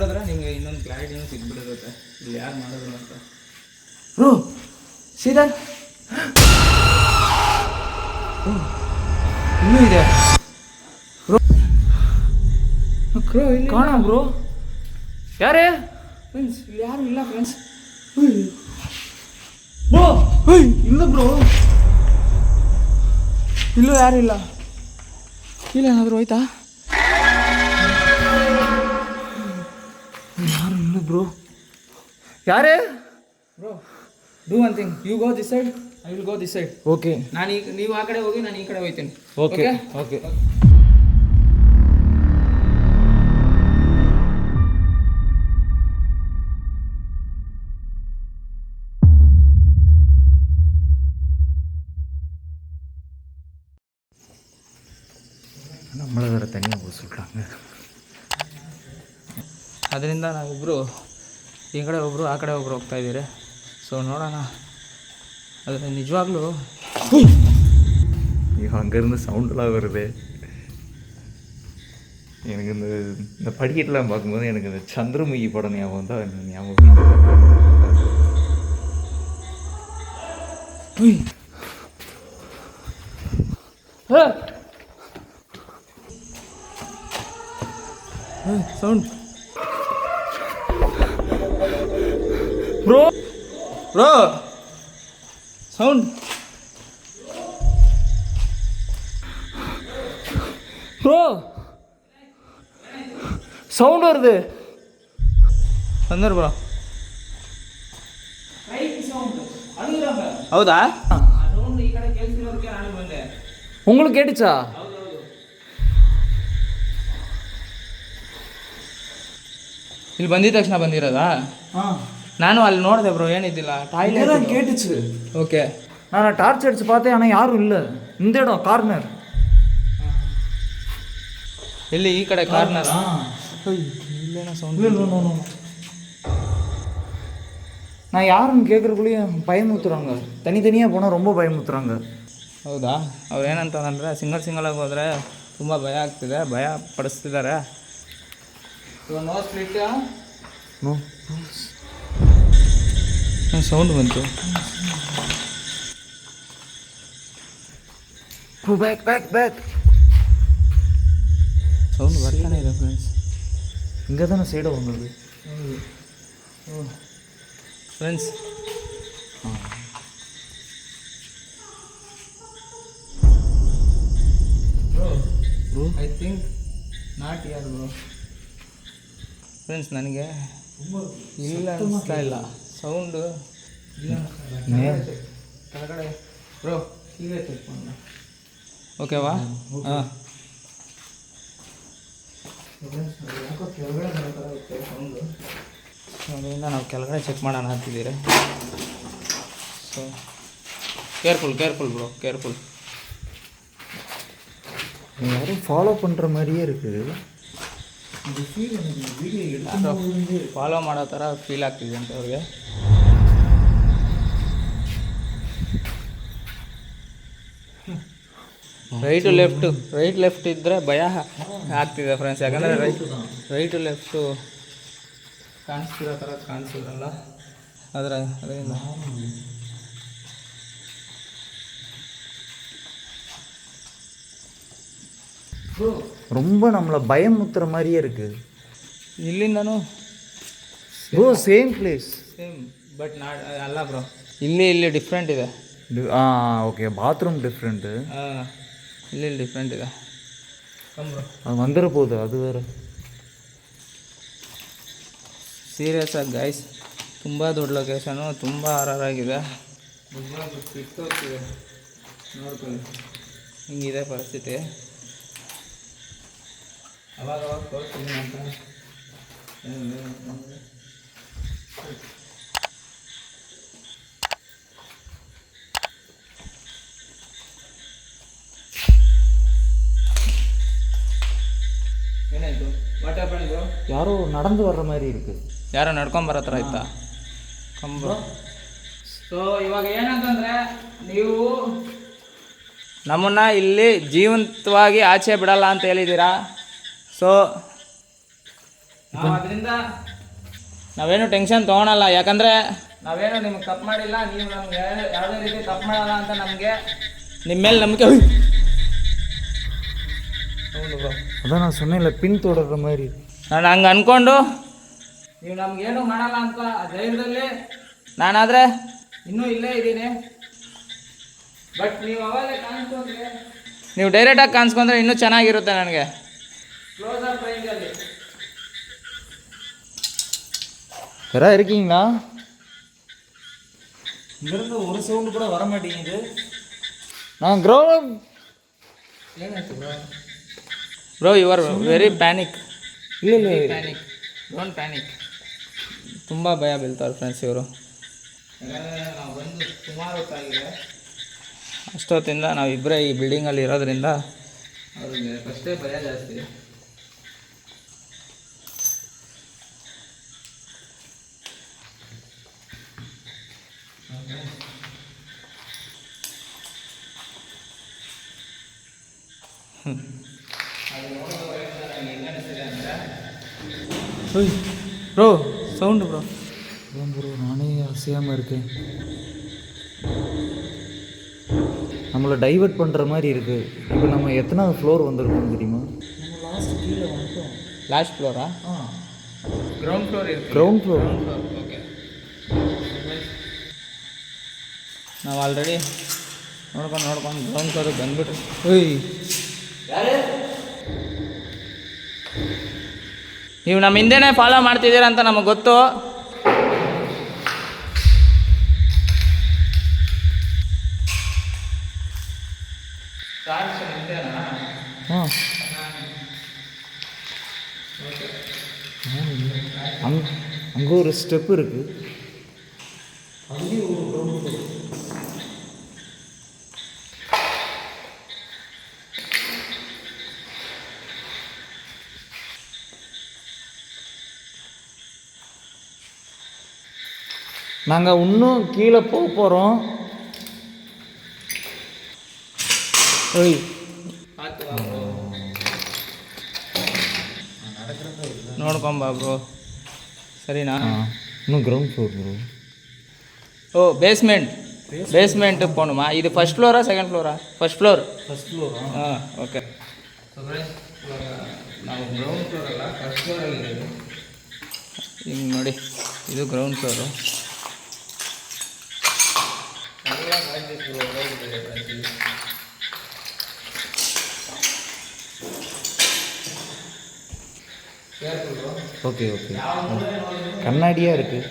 ನೋಡಿದ್ರೆ ನಿಮಗೆ ಇನ್ನೊಂದು ಕ್ಲಾರಿಟಿನೂ ಸಿಗ್ಬಿಟ್ಟಿರುತ್ತೆ ಇಲ್ಲಿ ಯಾರು ಮಾಡೋದು ಅಂತ. ಬ್ರೋ ಸೀದಾ ಇನ್ನೂ ಇದೆ ಬ್ರೋ. ಕ್ರೋ ಇಲ್ಲಿ ಕಾಣ ಬ್ರೋ. ಯಾರೇ ಫ್ರೆಂಡ್ಸ್ ಇಲ್ಲಿ ಯಾರು ಇಲ್ಲ ಫ್ರೆಂಡ್ಸ್. ಬ್ರೋ ಇಲ್ಲ ಬ್ರೋ, ಇಲ್ಲೂ ಯಾರು ಇಲ್ಲ. ಇಲ್ಲೇನಾದರೂ ಹೋಯ್ತಾ? ಯಾರು ಇಲ್ಲ ಬ್ರೋ. ಯಾರೇ bro do one thing, you go this side, I will go this side. Okay ನೀವು ಆ ಕಡೆ ಹೋಗಿ, ನಾನು ಈ ಕಡೆ ಹೋಗ್ತೀನಿ. Okay okay. நம்மளை வேறு தனியாக போக சொல்கிறாங்க. ಅದರಿಂದ ನಾವಿಬ್ಬರು ಈ ಕಡೆ ಒಬ್ಬರು ಆ ಕಡೆ ಒಬ್ಬರು ಹೋಗ್ತಾ ಇದ್ದೀರಿ. ಸೊ ನೋಡೋಣ. ಆದರೆ ನಿಜವಾಗ್ಲೂ அங்கேருந்து சவுண்டெலாம் வருது. எனக்கு இந்த படிக்கட்டெலாம் பார்க்கும்போது எனக்கு இந்த சந்திரமுகி படம் ஞாபகம் தான் எனக்கு ஞாபகம். Sound bro, bro sound bro sound வருது. ಬಂದರು ಬ್ರೋ. ಹೌದಾ? ಈ ಕಡೆ ಕೇಳಿಸಿರೋದಕ್ಕೆ ನಾನು ಬಂದೆ. உங்களுக்கு கேட்டுச்சா? ಇಲ್ಲಿ ಬಂದಿದ ತಕ್ಷಣ ಬಂದಿರೋದಾ? ನಾನು ಅಲ್ಲಿ ನೋಡಿದೆ ಬ್ರೋ, ಏನಿದ್ದಿಲ್ಲ. ಟಾಯ್ಲೆಟ್ கேட்டுச்சு. ஓகே. நான் டார்ச் அடிச்சு பார்த்தேன், ஆனால் யாரும் இல்லை. இந்த இடம் கார்னர். ಇಲ್ಲಿ ಈ ಕಡೆ ಕಾರ್ನರ್. ಇಲ್ಲೇನೋ ಸೌಂಡ್. நான் யாருன்னு கேட்குறக்குள்ளேயும் பயமுத்துறாங்க. தனித்தனியாக போனால் ரொம்ப பயமுத்துறாங்க. ಹೌದಾ? ಅವ್ರು ಏನಂತಂದರೆ ಸಿಂಗಲಾಗಿ ಹೋದರೆ ತುಂಬ ಭಯ ಆಗ್ತಿದೆ, ಭಯ ಪಡಿಸ್ತಿದ್ದಾರೆ. No split. ನೋ ಸೌಂಡ್ ಬಂತು. ಬ್ಯಾಕ್ ಬ್ಯಾಕ್ ಬ್ಯಾಕ್ ಸೌಂಡ್ ಬರ್ತಾನೆ ಇದೆ ಫ್ರೆಂಡ್ಸ್. இங்கே தானே சைடாக வந்தது friends. Bro I think not ಯಾರು ಬ್ರೋ. ಫ್ರೆಂಡ್ಸ್ ನನಗೆ ಇಲ್ಲ ಅನಿಸ್ತಾ ಇಲ್ಲ ಸೌಂಡು. ಕೆಳಗಡೆ ಬ್ರೋ ಹೀಗೆ ಚೆಕ್ ಮಾಡೋಣ. ಓಕೆವಾ? ಹಾಂ. ಕೆಳಗಡೆ ಬರೋ ಥರ ಇರುತ್ತೆ ಸೌಂಡು. ಅದರಿಂದ ನಾವು ಕೆಳಗಡೆ ಚೆಕ್ ಮಾಡೋಣ ಅಂತಿದ್ದೀರಿ. So careful bro, careful. யாரும் ஃபாலோ பண்ணுற மாதிரியே இருக்குது. ಫಾಲೋ ಮಾಡೋ ಥರ ಫೀಲ್ ಆಗ್ತಿದೆ ಅಂತ ಅವ್ರಿಗೆ. ರೈಟ್ ಲೆಫ್ಟ್ ಇದ್ದರೆ ಭಯ ಆಗ್ತಿದೆ ಫ್ರೆಂಡ್ಸ್. ಯಾಕಂದರೆ ರೈಟು ಲೆಫ್ಟು ಕಾಣಿಸ್ತಿರೋ ಥರ ಕಾಣಿಸಿದ್ರಲ್ಲ ಅದರಿಂದ ரொம்ப நம்மளை பயமுத்துற மாதிரியே இருக்குது. ಇಲ್ಲಿಂದನೂ bro same place. Same but not ಅಲ್ಲ ಬ್ರೋ. ಇಲ್ಲಿ ಡಿಫ್ರೆಂಟ್ ಇದೆ. Okay, bathroom different. ಇಲ್ಲಿ ಡಿಫ್ರೆಂಟ್ ಇದೆ. ಅದು வந்துட போகுது, ಅದು வேறு. ಸೀರಿಯಸ್ ಆಗಿ ಗೈಸ್, ತುಂಬ ದೊಡ್ಡ ಲೊಕೇಶನು, ತುಂಬ ಆಗಿದೆ. ನೋಡ್ಕೊಳ್ಳಿ, ಹಿಂಗಿದೆ ಪರಿಸ್ಥಿತಿ. ಅವಾಗ ತೋರಿಸ್ತೀನಿ ಅಂತ ಏನಾಯಿತು? What happen bro? ಯಾರೋ நடந்து வர்ற மாதிரி இருக்குது. ಯಾರೋ ನಡ್ಕೊಂಬರೋ ಥರ ಇತ್ತಾ? ಕಂಬ. ಸೊ ಇವಾಗ ಏನಂತಂದರೆ, ನೀವು ನಮ್ಮನ್ನು ಇಲ್ಲಿ ಜೀವಂತವಾಗಿ ಆಚೆ ಬಿಡಲ್ಲ ಅಂತ ಹೇಳಿದ್ದೀರಾ. ಸೊ ನಾವು ಅದರಿಂದ ನಾವೇನು ಟೆನ್ಷನ್ ತೊಗೊಳಲ್ಲ, ಯಾಕಂದರೆ ನಾವೇನು ನಿಮ್ಗೆ ತಪ್ಪು ಮಾಡಿಲ್ಲ, ನೀವು ನಮ್ಗೆ ಯಾವುದೇ ರೀತಿ ತಪ್ಪು ಮಾಡಲ್ಲ ಅಂತ ನಮಗೆ ನಿಮ್ಮ ಮೇಲೆ ನಂಬಿಕೆ. ಹೌದು ಬ್ರೋ, அதான் நான் சொன்னேன்ல பின் தொடர்ற மாதிரி. ನಾನು ಹಂಗೆ ಅಂದ್ಕೊಂಡು ನೀವು ನಮಗೇನು ಮಾಡಲ್ಲ ಅಂತ ಧೈರ್ಯದಲ್ಲಿ ನಾನಾದರೆ ಇನ್ನೂ ಇಲ್ಲೇ ಇದ್ದೀನಿ. ಬಟ್ ನೀವು ಅವಾಗಲೇ ಕಾಣಿಸ್ಕೊಂಡ್ರೆ, ನೀವು ಡೈರೆಕ್ಟಾಗಿ ಕಾಣಿಸ್ಕೊಂಡ್ರೆ ಇನ್ನೂ ಚೆನ್ನಾಗಿರುತ್ತೆ ನನಗೆ. ಕ್ಲೋಸ್ ಅಪ್ ರೇಂಜಲ್ಲಿ யாரா இருக்கீங்களா? இங்கேருந்து ஒரு சவுண்டு கூட வர மாட்டேங்குது. நான் கிரௌண்ட் ಏನಾಯ್ತು ಬ್ರೋ? Bro you are very panic. இல்லை ಪ್ಯಾನಿಕ್, ಡೋಂಟ್ ಪ್ಯಾನಿಕ್. ತುಂಬ ಭಯ ಬೀಳ್ತಾರೆ ಫ್ರೆಂಡ್ಸ್ ಇವರು. ಯಾಕಂದರೆ ನಾವು ಬಂದು ಸುಮಾರು ಹೊತ್ತಾಗಿದೆ, ಅಷ್ಟೊತ್ತಿಂದ ನಾವಿಬ್ಬರೇ ಈ ಬಿಲ್ಡಿಂಗಲ್ಲಿ ಇರೋದ್ರಿಂದ ಅವ್ರಿಗೆ ಅಷ್ಟೇ ಭಯ ಜಾಸ್ತಿ. Bro sound bro. அதான் ப்ரோ நானே அசையாமல் இருக்கேன். நம்மளை டைவர்ட் பண்ணுற மாதிரி இருக்குது. இப்போ நம்ம எத்தனாவது ஃப்ளோர் வந்திருக்கோம் தெரியுமா? நம்ம லாஸ்ட் கீழே வந்துட்டோம். ಲಾಸ್ಟ್ ಫ್ಲೋರಾ? ಗ್ರೌಂಡ್ ಫ್ಲೋರ್ ಇருக்கு. Ground floor. ಓಕೆ, ನಾವು ಆಲ್ರೆಡಿ ನೋಡ್ಕೊಂಡು ಗ್ರೌಂಡ್ ಫ್ಲೋರಿಗೆ ಬಂದ್ಬಿಟ್ರಿ. ಓಯ್ ನೀವು ನಮ್ಮ ಹಿಂದೆನೇ ಫಾಲೋ ಮಾಡ್ತಿದ್ದೀರ ಅಂತ ನಮಗೆ ಗೊತ್ತು. ಹಾಂ, அங்கே ஒரு ஸ்டெப் இருக்குது. அதுலேயும் ஒரு கிரவுண்ட் ஃப்ளோர். நாங்கள் இன்னும் கீழே போக போகிறோம். ஓய் ನೋಡ್ಕೊಂಬ ಬ್ರೋ, ಸರಿನಾ? இன்னும் கிரவுண்ட் ஃப்ளோர் ப்ரோ. ಓ ಬೇಸ್ಮೆಂಟ್ போகணுமா? ಇದು ಫಸ್ಟ್ ಫ್ಲೋರಾ ಸೆಕೆಂಡ್ ಫ್ಲೋರಾ? First floor. First floor. ಹಾಂ, ಓಕೆ. ನಾವು ಗ್ರೌಂಡ್ ಫ್ಲೋರ್ ಅಲ್ಲ, ಫಸ್ಟ್ ಫ್ಲೋರಲ್ಲಿದ್ದೀವಿ. ಹಿಂಗೆ ನೋಡಿ, ಇದು ಗ್ರೌಂಡ್ ಫ್ಲೋರು. ஓகே ஓகே, கண்ணாடியாக இருக்குது.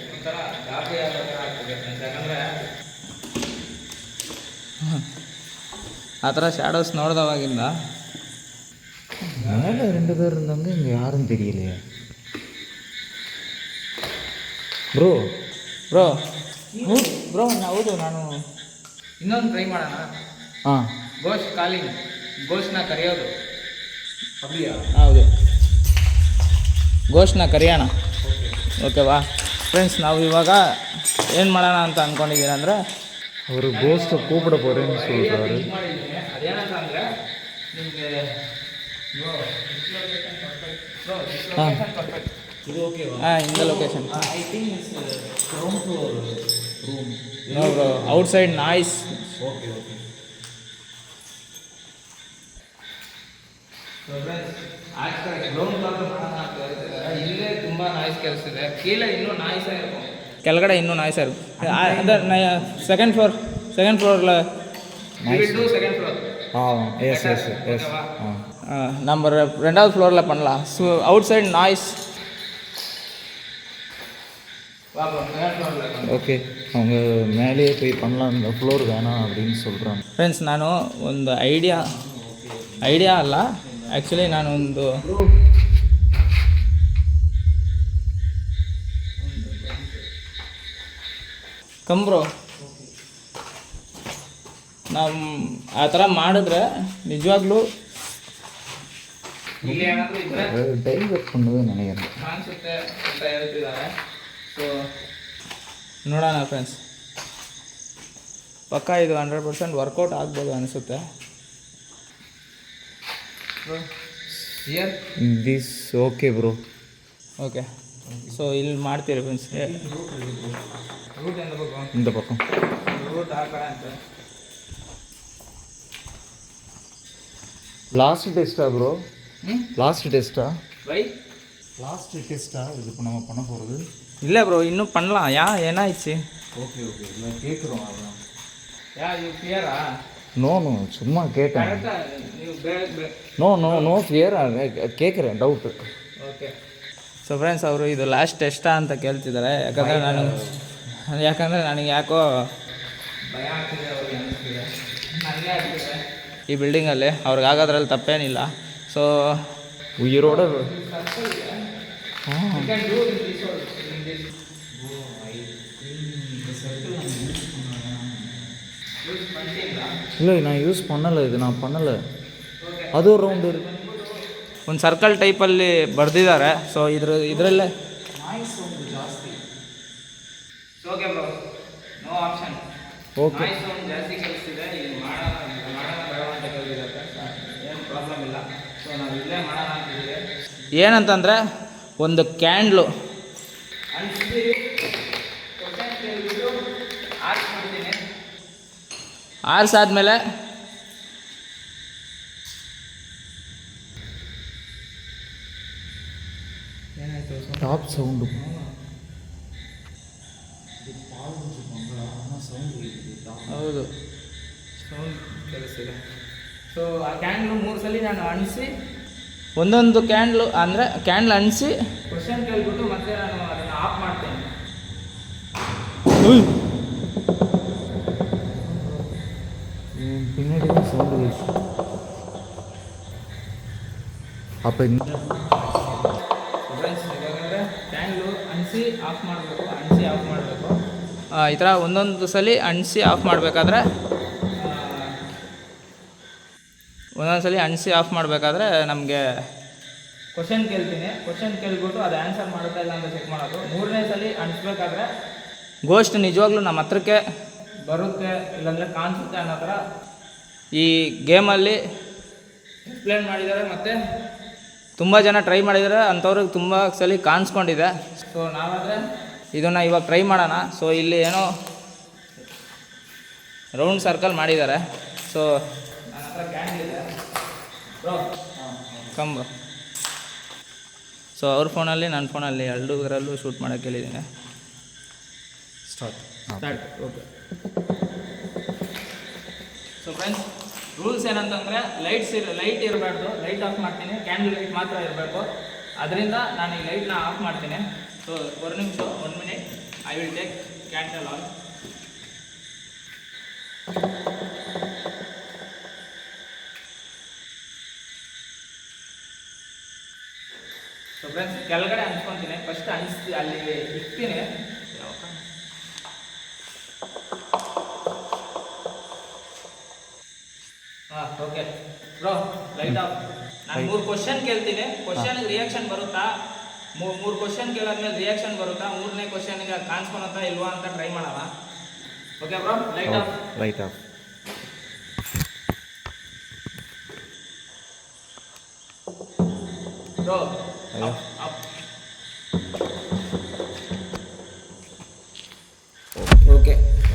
ಆ ಥರ ಶ್ಯಾಡೋಸ್ ನೋಡಿದವಾಗಿಂದ மேலே 2 பேர் இருந்தாங்க, இங்கே யாரும் தெரியலையே. ப்ரோ ಬ್ರೋ ಬ್ರೋ ಹೌದು, ನಾನು ಇನ್ನೊಂದು ಟ್ರೈ ಮಾಡೋಣ. ಹಾಂ, ಗೋಶ್ಟ್ನ ಕರೆಯೋದು. ಹೌದು, ಗೋಶ್ಟ್ನ ಕರೆಯೋಣ. ಓಕೆವಾ ಫ್ರೆಂಡ್ಸ್, ನಾವು ಇವಾಗ ಏನು ಮಾಡೋಣ ಅಂತ ಅಂದ್ಕೊಂಡಿದ್ದೀನಿ ಅಂದರೆ, ಅವರು ಗೋಸ್ಟை கூப்பிட போகிறேன்னு சொல்கிறாரு. ಅದೇನಂತ ಅಂದರೆ ನಿಮಗೆ இது ஓகேவா? இந்த location I think it's ground floor room. No bro, outside noise. Okay okay. Ground floor ಮಾಡೋಣ ಅಂತ ಹೇಳ್ತಿದ್ದಾರೆ. ಇಲ್ಲೇ ತುಂಬ ನಾಯ್ಸ್ ಕೇಳಿಸ್ತಿದೆ, ಕೀழே ಇನ್ನೂ ನಾಯ್ಸೇ இருக்கும், ಕೆಳಗಡೆ ಇನ್ನೂ ನಾಯ್ಸೇ இருக்கும். ಅಂದರೆ ಸೆಕೆಂಡ್ ಫ್ಲೋರ್ல second floor. Yes yes yes. நம்ம 2வது ஃப்ளோரில் பண்ணலாம். Out side noise. ஓகே, அவங்க மேலேயே போய் பண்ணலாம், இந்த ஃப்ளோர் வேணாம் அப்படின்னு சொல்கிறாங்க. ಫ್ರೆಂಡ್ಸ್, ನಾನು ಒಂದು ಐಡಿಯಾ ಅಲ್ಲ, ಆ್ಯಕ್ಚುಲಿ ನಾನು ಒಂದು ಕಂಬ್ರೋ ನಾವು ಆ ಥರ ಮಾಡಿದ್ರೆ ನಿಜವಾಗ್ಲೂ ಇಲ್ಲಿ ಏನಾದರೂ ಇದ್ದರೆ ಡೈವರ್ಟ್ பண்ணுவே நினைக்கிறேன் ಕಾಣಿಸುತ್ತೆ ಅಂತ ಹೇಳ್ತಿದ್ದಾರೆ. ಸೊ ನೋಡೋಣ ಫ್ರೆಂಡ್ಸ್, ಪಕ್ಕ ಇದು 100% ವರ್ಕೌಟ್ ಆಗ್ಬೋದು ಅನಿಸುತ್ತೆ. This okay bro. Okay. So ಇಲ್ಲಿ ಮಾಡ್ತೀರಿ ಫ್ರೆಂಡ್ಸ್. ರೂಟ್ ಎಂತ ಬೇಕು? இந்த பக்கம். ರೂಟ್ ಆ ಕಡೆ ಅಂತ. லாஸ்ட் டெஸ்ட்டா ப்ரோ? லாஸ்ட் டெஸ்ட்டா? வை லாஸ்ட் டெஸ்ட்டா இது இப்போ நம்ம பண்ண போகிறது? இல்லை ப்ரோ, இன்னும் பண்ணலாம். என்ன ஆயிடுச்சு? ஓகே ஓகே, இல்லை கேட்குறோம் அதான். இது கிளியரா? நோ நோ, சும்மா கேட்டேன். ನೀವು ನೋ ಕ್ಲಿಯರ್ ಕೇಳ್க்கிறேன் ಡೌಟ್. ಓಕೆ. ಸೊ ಫ್ರೆಂಡ್ಸ್, ಅವರು ಇದು ಲಾಸ್ಟ್ ಟೆಸ್ಟಾ ಅಂತ ಕೇಳ್ತಿದ್ದಾರೆ. ಯಾಕಂದರೆ ನನಗೆ ಯಾಕೋ ಭಯ ಆಗ್ತಿದೆ, ಅವ್ರಿಗೆ ಅನಿಸ್ತಿದೆ, ನನಗೆ ಆಗ್ತಿದೆ. ಈ ಬಿಲ್ಡಿಂಗಲ್ಲಿ ಅವ್ರಿಗೆ ಆಗೋದ್ರಲ್ಲಿ ತಪ್ಪೇನಿಲ್ಲ. ಸೊ ಉಯಿರೋಡ இல்லை நான் யூஸ் பண்ணலை, இது நான் பண்ணலை. ಅದು ஒரு ರೌಂಡ್ ಒಂದು ಸರ್ಕಲ್ ಟೈಪಲ್ಲಿ ಬರೆದಿದ್ದಾರೆ. ಸೊ ಇದರಲ್ಲೇ ನಾಯ್ಸ್ ಸೌಂಡ್ ಜಾಸ್ತಿ. Okay bro, no option. Okay, noise sound ಜಾಸ್ತಿ ಕಲಿಸ್ತಿದೆ. ಇದು ಮಾಡೋಣ ಬೇಡ ಅಂತ ಕೇಳಿರುತ್ತೆ. ಏನು ಪ್ರಾಬ್ಲಮ್ ಇಲ್ಲ. ಸೊ ನಾವು ಇಲ್ಲೇ ಮಾಡೋಣ ಅಂತಿದ್ದೀವಿ. ಏನಂತಂದರೆ ಒಂದು ಕ್ಯಾಂಡ್ಲು ಆರಿಸಾದ್ಮೇಲೆ ಟಾಪ್ ಸೌಂಡು ಹೌದು, ಸೌಂಡ್ ಕೆಲಸಿದೆ. ಸೊ ಆ ಕ್ಯಾಂಡ್ಲು 3 ಸಲ ನಾನು ಅಣಿಸಿ, ಒಂದೊಂದು ಕ್ಯಾಂಡ್ಲು ಅಂದರೆ ಕ್ಯಾಂಡ್ಲ್ ಅಣಿಸಿ ಕ್ವಶನ್ ಕೇಳ್ಬಿಟ್ಟು ಮತ್ತೆ ನಾನು ಅದನ್ನು ಆಫ್ ಮಾಡ್ತೇನೆ. பின்னாடி தான் சவுண்டு கேட்கு. அப்போ ಯಾಕಂದರೆ ಕ್ಯಾಂಡ್ಲು ಅಣಿಸಿ ಆಫ್ ಮಾಡಬೇಕು, ಅಣಿಸಿ ಆಫ್ ಮಾಡಬೇಕು. ಈ ಥರ ಒಂದೊಂದು ಸಲ ಅಣಿಸಿ ಆಫ್ ಮಾಡಬೇಕಾದ್ರೆ ನಮಗೆ ಕ್ವಶನ್ ಕೇಳ್ತೀನಿ. ಕ್ವಶನ್ ಕೇಳ್ಬಿಟ್ಟು ಅದು ಆನ್ಸರ್ ಮಾಡುತ್ತಾ ಇಲ್ಲ ಅಂತ ಚೆಕ್ ಮಾಡೋದು. 3ನೇ ಸಲ ಅಣಿಸ್ಬೇಕಾದ್ರೆ ಗೋಸ್ಟ್ ನಿಜವಾಗ್ಲೂ ನಮ್ಮ ಹತ್ರಕ್ಕೆ ಬರುತ್ತೆ ಇಲ್ಲಾಂದರೆ ಕಾಣಿಸುತ್ತೆ ಅನ್ನೋ ಥರ ಈ ಗೇಮಲ್ಲಿ ಎಕ್ಸ್ಪ್ಲೇನ್ ಮಾಡಿದ್ದಾರೆ. ಮತ್ತು ತುಂಬ ಜನ ಟ್ರೈ ಮಾಡಿದ್ದಾರೆ, ಅಂಥವ್ರಿಗೆ ತುಂಬ ಸಲ ಕಾಣಿಸ್ಕೊಂಡಿದೆ. ಸೊ ನಾವಾದರೆ ಇದನ್ನು ಇವಾಗ ಟ್ರೈ ಮಾಡೋಣ. ಸೊ ಇಲ್ಲಿ ಏನೋ ರೌಂಡ್ ಸರ್ಕಲ್ ಮಾಡಿದ್ದಾರೆ. ಸೊ ನನ್ನ ಹತ್ರ ಕ್ಯಾಂಡಲ್ ಇದೆ ಬ್ರೋ, ಕಮ್ ಬ್ರೋ. ಸೊ ಅವ್ರ ಫೋನಲ್ಲಿ ನನ್ನ ಫೋನಲ್ಲಿ ಎರಡೂರಲ್ಲೂ ಶೂಟ್ ಮಾಡೋಕ್ಕೆ ಹೇಳಿದ್ದೀನಿ. Start. Okay. So friends, rules ಏನಂತಂದರೆ ಲೈಟ್ ಇರಬಾರ್ದು. ಲೈಟ್ ಆಫ್ ಮಾಡ್ತೀನಿ, ಕ್ಯಾಂಡಲ್ ಲೈಟ್ ಮಾತ್ರ ಇರಬೇಕು. ಅದರಿಂದ ನಾನು ಈ ಲೈಟ್ನ ಆಫ್ ಮಾಡ್ತೀನಿ. ಸೊ 1 ನಿಮಿಷ, 1 minute, I will take candle on. So friends, ಕೆಳಗಡೆ ಅನ್ಸ್ಕೊತೀನಿ. ಫಸ್ಟ್ ಅಲ್ಲಿ ಇಕ್ತೀನಿ. Okay bro, light off. ನಾನು 3 ಕ್ವಶನ್ ಕೇಳ್ತೀನಿ. ಕ್ವಶನ್ಗೆ ರಿಯಾಕ್ಷನ್ ಬರುತ್ತಾ? 3 ಕ್ವಶನ್ ಕೇಳಾದ್ಮೇಲೆ ರಿಯಾಕ್ಷನ್ ಬರುತ್ತಾ? 3ನೇ ಕ್ವಶನ್ಗೆ ಕಾಣಿಸ್ಕೊಳತ್ತಾ ಇಲ್ವಾ ಅಂತ ಟ್ರೈ ಮಾಡೋಣ. Okay bro, light of. Light off. Bro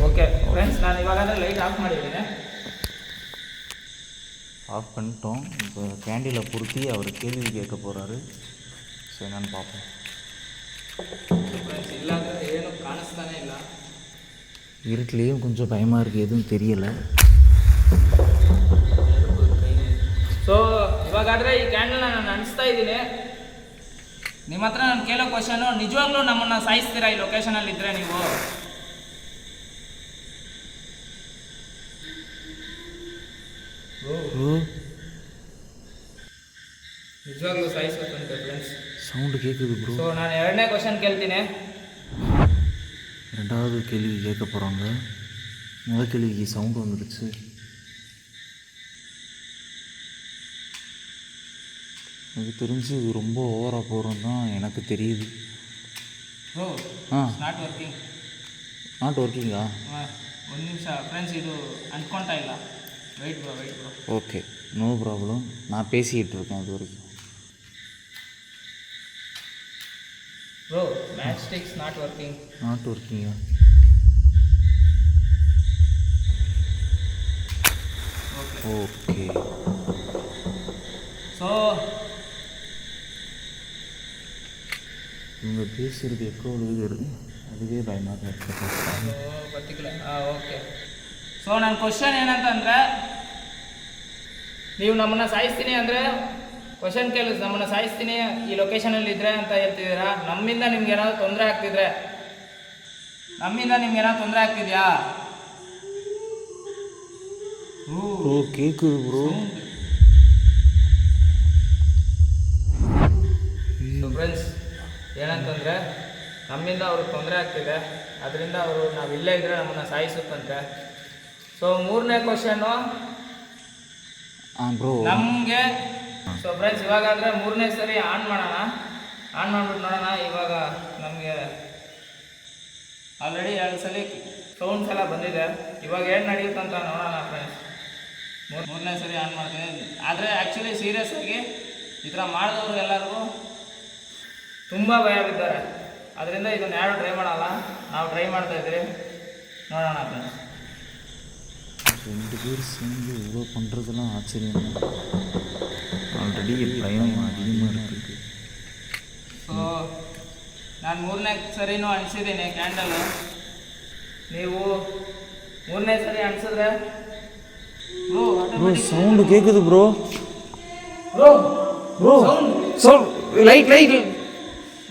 okay friends, ನಾನು ಇವಾಗಾದ್ರೆ ಲೈಟ್ ಆಫ್ ಮಾಡಿದ್ದೀನಿ. ஆஃப் பண்ணிட்டோம். இப்போ கேண்டிலை பொருத்தி அவர் கேள்வி கேட்க போகிறாரு. ஸோ என்னன்னு பார்ப்போம். ಫ್ರೆಂಡ್ಸ್, ಇಲ್ಲಾಂದರೆ ಏನು ಕಾಣಿಸ್ತಾನೆ ಇಲ್ಲ. இருட்டிலையும் கொஞ்சம் பயமாக இருக்குது, எதுவும் தெரியலை. ಸೊ ಇವಾಗಾದರೆ ಈ ಕ್ಯಾಂಡಲ್ನ ನಾನು ಅಣಿಸ್ತಾ ಇದ್ದೀನಿ. ನಿಮ್ಮ ಹತ್ರ ನಾನು ಕೇಳೋ ಕ್ವಶನು, ನಿಜವಾಗ್ಲೂ ನಮ್ಮನ್ನು ಸಾಯಿಸ್ತೀರಾ ಈ ಲೊಕೇಶನಲ್ಲಿ ಇದ್ದರೆ ನೀವು? ನಿಜವಾಗ್ಲೂ ಸಾಯಿಸ್ಬೇಕಂತೆ ಫ್ರೆಂಡ್ಸ್. சவுண்டு கேட்குது ப்ரோ. ஸோ நான் 2ನೇ ಕ್ವಶನ್ ಕೇಳ್ತೀನಿ. 2வது கேள்வி கேட்க போகிறாங்க. முதல் கேள்விக்கு சவுண்டு வந்துடுச்சு. எனக்கு தெரிஞ்சு இது ரொம்ப ஓவராக போகிறோம் தான் எனக்கு தெரியுது. Bro, not working. ನಾಟ್ ವರ್ಕಿಂಗಾ? 1 ನಿಮಿಷ ಫ್ರೆಂಡ್ಸ್, ಇದು ಅಂದ್ಕೊಳ್ತಾ ಇಲ್ಲ. Wait bro. Okay, no problem. நான் பேசிக்கிட்டு இருக்கேன் அது வரைக்கும். Bro match sticks not working. Not working. Okay. So இவங்க பேசுகிறது எப்போ வருது அதுவே பயமாக இருக்குது. ಗೊತ್ತಿಲ್ಲ. ಓಕೆ. ಸೊ ನನ್ನ ಕ್ವಶನ್ ಏನಂತಂದರೆ, ನೀವು ನಮ್ಮನ್ನು ಸಾಯಿಸ್ತೀನಿ ಅಂದರೆ ಕ್ವಶನ್ ಕೇಳಿಸ್, ನಮ್ಮನ್ನು ಸಾಯಿಸ್ತೀನಿ ಈ ಲೊಕೇಶನಲ್ಲಿ ಇದ್ರೆ ಅಂತ ಹೇಳ್ತಿದ್ದೀರಾ. ನಮ್ಮಿಂದ ನಿಮ್ಗೆ ಏನಾದರೂ ತೊಂದರೆ ಆಗ್ತಿದ್ರೆ, ನಮ್ಮಿಂದ ನಿಮ್ಗೆ ಏನಾದ್ರು ತೊಂದರೆ ಆಗ್ತಿದೆಯಾ? ப்ரோ கேக்குது ப்ரோ. ಫ್ರೆಂಡ್ಸ್ ಏನಂತಂದರೆ, ನಮ್ಮಿಂದ ಅವ್ರಿಗೆ ತೊಂದರೆ ಆಗ್ತಿದೆ, ಅದರಿಂದ ಅವರು ನಾವು ಇಲ್ಲೇ ಇದ್ದರೆ ನಮ್ಮನ್ನು ಸಾಯಿಸುತ್ತಂತೆ. ಸೊ 3ನೇ ಕ್ವಶನ್ನು ப்ரோ ನಮಗೆ. ಸೊ ಫ್ರೆಂಡ್ಸ್ ಇವಾಗಾದರೆ 3ನೇ ಸರಿ ಆನ್ ಮಾಡೋಣ. ಆನ್ ಮಾಡಿಬಿಟ್ಟು ನೋಡೋಣ. ಇವಾಗ ನಮಗೆ ಆಲ್ರೆಡಿ 2 ಸಲ ಸೌಂಡ್ಸ್ ಎಲ್ಲ ಬಂದಿದೆ. ಇವಾಗ ಏನು ನಡೆಯುತ್ತಂತ ನೋಡೋಣ ಫ್ರೆಂಡ್ಸ್. 3ನೇ ಸರಿ ಆನ್ ಮಾಡ್ತೀನಿ. ಆದರೆ ಆ್ಯಕ್ಚುಲಿ ಸೀರಿಯಸ್ ಆಗಿ ಈ ಥರ ಮಾಡಿದವ್ರು ಎಲ್ಲರಿಗೂ ತುಂಬ ಭಯ ಬಿದ್ದಾರೆ. ಅದರಿಂದ ಇದನ್ನು ಯಾರು ಟ್ರೈ ಮಾಡಲ್ಲ, ನಾವು ಟ್ರೈ ಮಾಡ್ತಾಯಿದ್ದೀವಿ. ನೋಡೋಣ ಫ್ರೆಂಡ್ಸ್. 2 பேர் சேர்ந்து இவ்வளோ பண்ணுறதெல்லாம் ஆச்சரியம். ஆல்ரெடி பயம் அதிகமாக இருக்குது. ಸೊ ನಾನು 3ನೇ ಸರಿನೂ ಅಣಿಸಿದ್ದೀನಿ ಕ್ಯಾಂಡಲು. ನೀವು 3ನೇ ಸರಿ ಅಣಿಸಿದ್ರೆ ப்ரோ சவுண்டு கேக்குது bro. Bro bro sound light light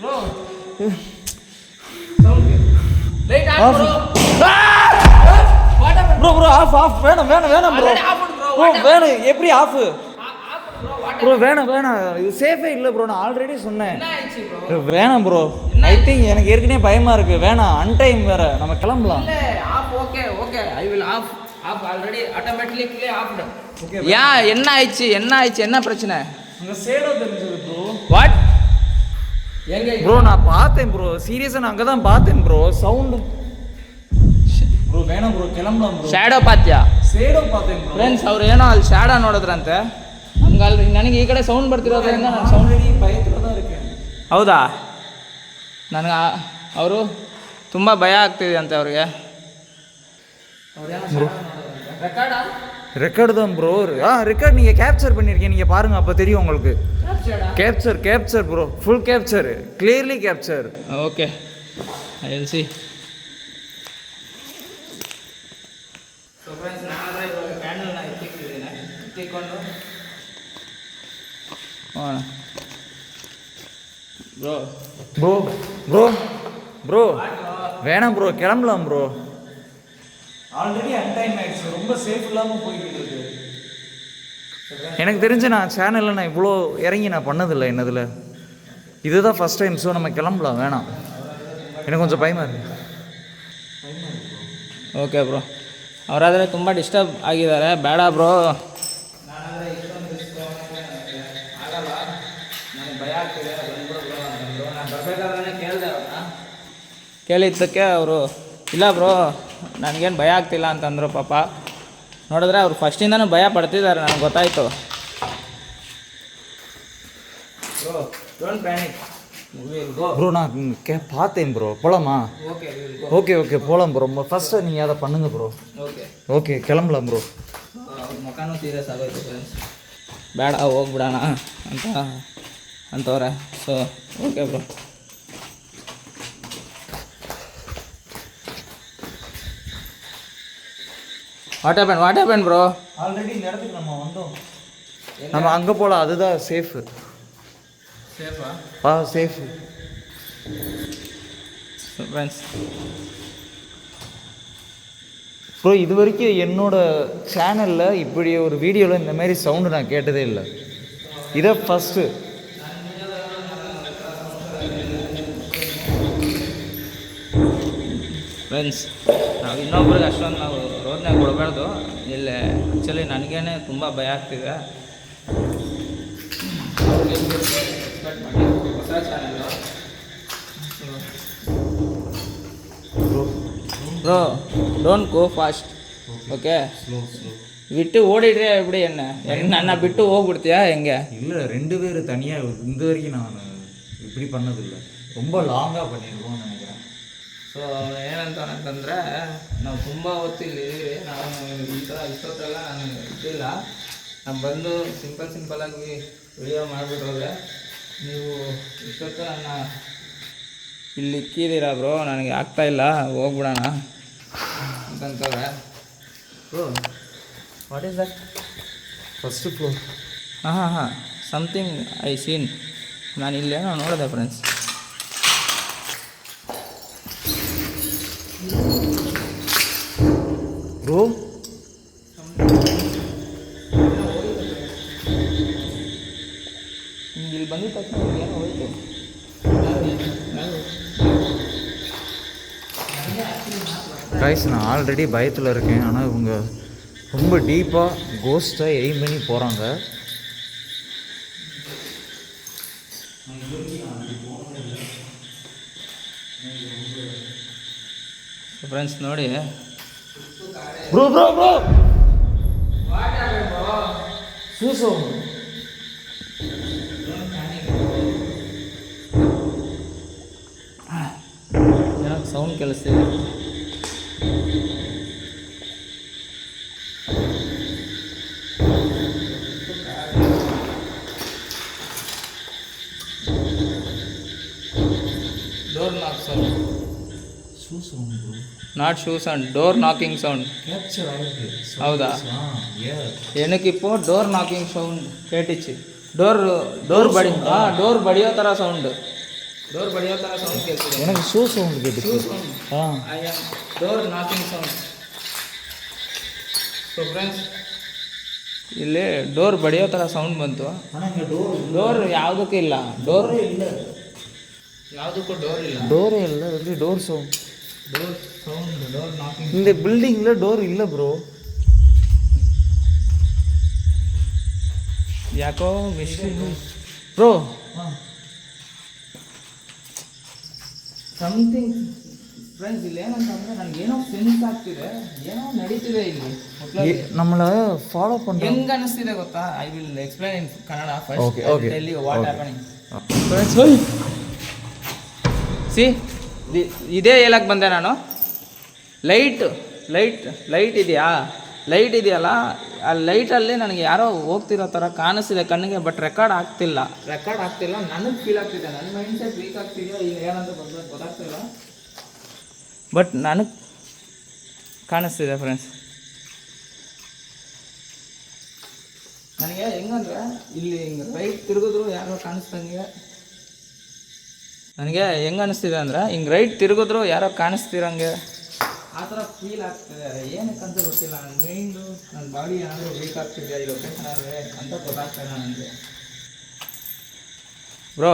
bro sound light off bro. What happen bro bro off off வேணாம் வேணாம் வேணாம் ப்ரோ. Off bro. ப்ரோ வேணாம். எப்படி off? Off bro. What bro வேணாம் வேணாம், இது சேஃபே இல்லை ப்ரோ. நான் ஆல்ரெடி சொன்னேன். என்ன ஆயிடுச்சு ப்ரோ? வேணாம் ப்ரோ. ஐ திங்க் எனக்கு ஏற்கனவே பயமா இருக்கு. வேணாம், அன்டைம் வேற. நம்ம கிளம்பலாம். இல்ல off. Okay okay I will off. Off already automatically ஆஃப்டு. ஓகே. என்ன ஆயிடுச்சு? என்ன பிரச்சனை? அங்க சேடோ தெரிஞ்சது ப்ரோ. வாட்? எங்க ப்ரோ நான் பார்த்தேன் ப்ரோ. சீரியஸா நான் அங்க தான் பார்த்தேன் ப்ரோ. சவுண்ட் ப்ரோ வேணாம் ப்ரோ, கிளம்பலாம் ப்ரோ. ಶ್ಯಾಡೋ ಪಾತ್ಯಾ? ಸೇಡೋ பார்த்தேன் ப்ரோ. ಫ್ರೆಂಡ್ಸ್ ಅವ್ರು ಏನೋ ಅಲ್ಲಿ ಶ್ಯಾಡೋ ನೋಡಿದ್ರಂತೆ. ಹಂಗಲ್ರಿ, ನನಗೆ ಈ ಕಡೆ ಸೌಂಡ್ ಬರ್ತಿರೋದ್ರಿಂದ ನಾನು ಸೌಂಡ್ ಆಲ್ರೆಡಿ ಭಯத்துல தான் இருக்கேன். ಹೌದಾ? ನನಗೆ ಅವರು ತುಂಬ ಭಯ ಆಗ್ತಿದೆ ಅಂತೆ ಅವ್ರಿಗೆ. ரெக்கார்டு தான் ப்ரோ. ரெக்கார்ட் நீங்கள் கேப்சர் பண்ணியிருக்கீங்க. நீங்கள் பாருங்கள், அப்போ தெரியும் உங்களுக்கு. Capture bro, full capture, clearly capture. Okay I will see. So friends ನಾನಾದರೆ ಇವಾಗ ಕ್ಯಾಂಡಲ್ನ ಎತ್ತಿಕೊಂಡು ಹೋಗೋಣ. ப்ரோ ப்ரோ ப்ரோ ப்ரோ வேணாம் ப்ரோ, கிளம்பலாம் ப்ரோ. ஆல்ரெடி அன்டைம் ஆயிடுச்சு. ரொம்ப சேஃப் இல்லாமல் போய்கிட்டு இருக்கு. எனக்கு தெரிஞ்சு நான் சேனலில் நான் இவ்வளோ இறங்கி நான் பண்ணதில்லை என்னதில். இதுதான் ஃபஸ்ட் டைம். ஸோ நம்ம கிளம்பலாம். வேணாம், எனக்கு கொஞ்சம் பயமாக இருக்குது. ಓಕೆ ಬ್ರೋ, ಅವರಾದರೆ ತುಂಬ ಡಿಸ್ಟರ್ಬ್ ಆಗಿದ್ದಾರೆ. ಬೇಡ ಬ್ರೋ, ಆಗಲ್ಲ, ನನಗೆ ಭಯ ಆಗ್ತಿದೆ. ನಾನು ಬರಬೇಕಾದ್ರೆ ಕೇಳಿದೆ ಅವ್ರನ್ನ. ಕೇಳಿದ್ದಕ್ಕೆ ಅವರು ಇಲ್ಲ ಬ್ರೋ ನನಗೇನು ಭಯ ಆಗ್ತಿಲ್ಲ ಅಂತಂದರು. ಪಾಪ ನೋಡಿದ್ರೆ ಅವ್ರು ಫಸ್ಟಿಂದನೂ ಭಯ ಪಡ್ತಿದ್ದಾರೆ, ನನಗೆ ಗೊತ್ತಾಯಿತು. ಬ್ರೋ ಡೋಂಟ್ ಪ್ಯಾನಿಕ್, ப்ரோ நான் பார்த்தேன் ப்ரோ. போகலாமா? ಓಕೆ ஓகே ஓகே போகலாம் ப்ரோ. ஃபஸ்ட்டு நீங்கள் அதை பண்ணுங்க ப்ரோ. ಓಕೆ ஓகே கிளம்பலாம் ப்ரோ. ಅವ್ರ ಮುಖನೂ ಸೀರಿಯಸ್ ಆಗೋಯ್ತು ಫ್ರೆಂಡ್ಸ್. ಬೇಡ ಹೋಗ್ಬಿಡೋಣ ಅಂತವ್ರೆ. So okay bro. What happen bro? Already இந்த இடத்துக்கு நம்ம வந்தோம். நம்ம அங்கே போகலாம், அதுதான் சேஃபு. சேஃபா? Safe friends. ப்ரோ இது வரைக்கும் என்னோட சேனலில் இப்படி ஒரு வீடியோவில் இந்த மாதிரி சவுண்டு நான் கேட்டதே இல்லை. இதை ಫಸ್ಟು. ಫ್ರೆಂಡ್ಸ್ ನಾವು ಇನ್ನೊಬ್ರಿಗೆ ಅಷ್ಟೊಂದು ನಾವು ರೋದನೆ ಕೊಡಬಾರ್ದು. ಇಲ್ಲಿ ಆ್ಯಕ್ಚುಲಿ ನನಗೇನೆ ತುಂಬ ಭಯ ಆಗ್ತಿದೆ. ಹೊಸ channel bro, don't go fast. Okay, விட்டு ஓடிடுறே எப்படி? என்ன விட்டு ಹೋಗ್ಬಿಡ್ತೀಯಾ ಹೆಂಗೆ? இல்லை, 2 பேர் தனியாக இந்த வரைக்கும் நான் இப்படி பண்ணதில்லை. ரொம்ப லாங்காக பண்ணிடுவோம்னு நினைக்கிறேன். ಸೊ ಏನಂತಂದರೆ ನಾವು ತುಂಬ ಹೊತ್ತು ಇಲ್ಲಿ ನಾವು ಈ ಥರ ಇಷ್ಟೊತ್ತೆಲ್ಲ ನಾನು ಇದ್ದಿಲ್ಲ. ನಾನು ಬಂದು ಸಿಂಪಲ್ಲಾಗಿ ವಿಡಿಯೋ ಮಾಡಿಬಿಟ್ರೆ ನೀವು ಇಷ್ಟೊತ್ತು ನನ್ನ ಇಲ್ಲಿ ಇಕ್ಕಿದ್ದೀರಾ ಬ್ರೋ, ನನಗೆ ಆಗ್ತಾಯಿಲ್ಲ, ಹೋಗ್ಬಿಡೋಣ ಅಂತಂತವ್ರೆ. Bro what is that? First floor. ಹಾಂ ಸಮಥಿಂಗ್ ಐ ಸೀನ್. ನಾನು ಇಲ್ಲೇನೋ ನೋಡಿದೆ ಫ್ರೆಂಡ್ಸ್. ಬ್ರೋ ಇಲ್ಲಿ ಬಂದಿದ್ದ ತಕ್ಷಣ ಏನೋ ಹೋಯ್ತು. கைஸ், நான் ஆல்ரெடி பயத்தில் இருக்கேன். ஆனால் இவங்க ரொம்ப டீப்பாக கோஸ்ட்டாக எய்ம் பண்ணி போகிறாங்க. ಫ್ರೆಂಡ್ಸ್ ನೋಡಿ ಬ್ರೋ ಬ್ರೋ ಬ್ರೋ ಸೂಸು ಸೌಂಡ್ ಕೇಳಿಸ್ತಿದೆ. ಡೋರ್ ನಾಕ್ sound, shoe sound bro, not shoe sound, door knocking sound. Capture ಆಗಿದೆ. ಹೌದಾ? ಏನಕ್ಕಿಪ್ಪು ಡೋರ್ ನಾಕಿಂಗ್ ಸೌಂಡ್ ಕೇಟಿಚ್ಚಿ. ಡೋರ್ ಬಡಿಯೋ ಥರ ಸೌಂಡ್, ಡೋರ್ ಬಡಿಯೋ ಥರ ಸೌಂಡ್ ಕೇಳ್ತಿದೆ. எனக்கு ஷூ சவுண்ட் கேட்டுச்சு. I am door knocking sound. So friends, ಇಲ್ಲಿ door ಬಡಿಯೋ ಥರ ಸೌಂಡ್ ಬಂತು. ಡೋರ್ ಯಾವುದಕ್ಕೂ ಇಲ್ಲ, ಡೋರ್ ಇಲ್ಲ, ಯಾವುದಕ್ಕೂ ಡೋರ್ ಇಲ್ಲ, டோரே இல்லை. எப்படி door sound? Door sound, door knocking. இந்த பில்டிங்கில் டோர் இல்லை ப்ரோ. ಯಾಕೋ ಮಿಸ್ಟ್ರಿ ಬ್ರೋ. ಸಮಥಿಂಗ್ ಫ್ರೆಂಡ್ಸ್, ಇಲ್ಲಿ ಏನಂತಂದರೆ ನನಗೇನೋ ಸೆನ್ಸ್ ಆಗ್ತಿದೆ, ಏನೋ ನಡೀತಿದೆ ಇಲ್ಲಿ. நம்மளை ஃபாலோ பண்ணுற ಹೆಂಗೆ ಅನಿಸ್ತಿದೆ ಗೊತ್ತಾ? I will explain in Kannada Okay, first. okay. Tell you what Okay. Happening. See ಇದೇ ಹೇಳಕ್ಕೆ ಬಂದೆ ನಾನು. ಲೈಟ್ ಇದೆಯಲ್ಲ, ಆ ಲೈಟಲ್ಲಿ ನನಗೆ ಯಾರೋ ಹೋಗ್ತಿರೋ ಥರ ಕಾಣಿಸ್ತಿದೆ ಕಣ್ಣಿಗೆ. ಬಟ್ ರೆಕಾರ್ಡ್ ಆಗ್ತಿಲ್ಲ, ನನಗೆ ಫೀಲ್ ಆಗ್ತಿದೆ. ನನ್ನ ಮೈಂಡ್ ಸೆಟ್ ವೀಕ್ ಆಗ್ತಿದೆಯೋ ಇಲ್ಲ ಏನಂತ ಗೊತ್ತಾಗ್ತಿಲ್ಲ. ಬಟ್ ನನಗೆ ಕಾಣಿಸ್ತಿದೆ ಫ್ರೆಂಡ್ಸ್. ನನಗೆ ಹೆಂಗಂದ್ರೆ ಇಲ್ಲಿ ಹಿಂಗೆ ರೈಟ್ ತಿರುಗಿದ್ರು ಯಾರೋ ಕಾಣಿಸ್ದಂಗೆ. ನನಗೆ ಹೆಂಗೆ ಅನಿಸ್ತಿದೆ ಅಂದರೆ ಹಿಂಗೆ ರೈಟ್ ತಿರುಗಿದ್ರು ಯಾರೋ ಕಾಣಿಸ್ತಿರಂಗೆ ಆ ಥರ ಫೀಲ್ ಆಗ್ತಿದೆ. ಏನಕ್ಕಂತ ಗೊತ್ತಿಲ್ಲ. ನನ್ನ ಮೈಂಡು, ನನ್ನ ಬಾಡಿ ಏನಾದರೂ ವೀಕ್ ಆಗ್ತಿದೆ ಈ ಲೊಕೇಶನ್ ಆದರೆ ಅಂತ ಗೊತ್ತಾಗ್ತಾ ಇಲ್ಲ ನನಗೆ. ಬ್ರೋ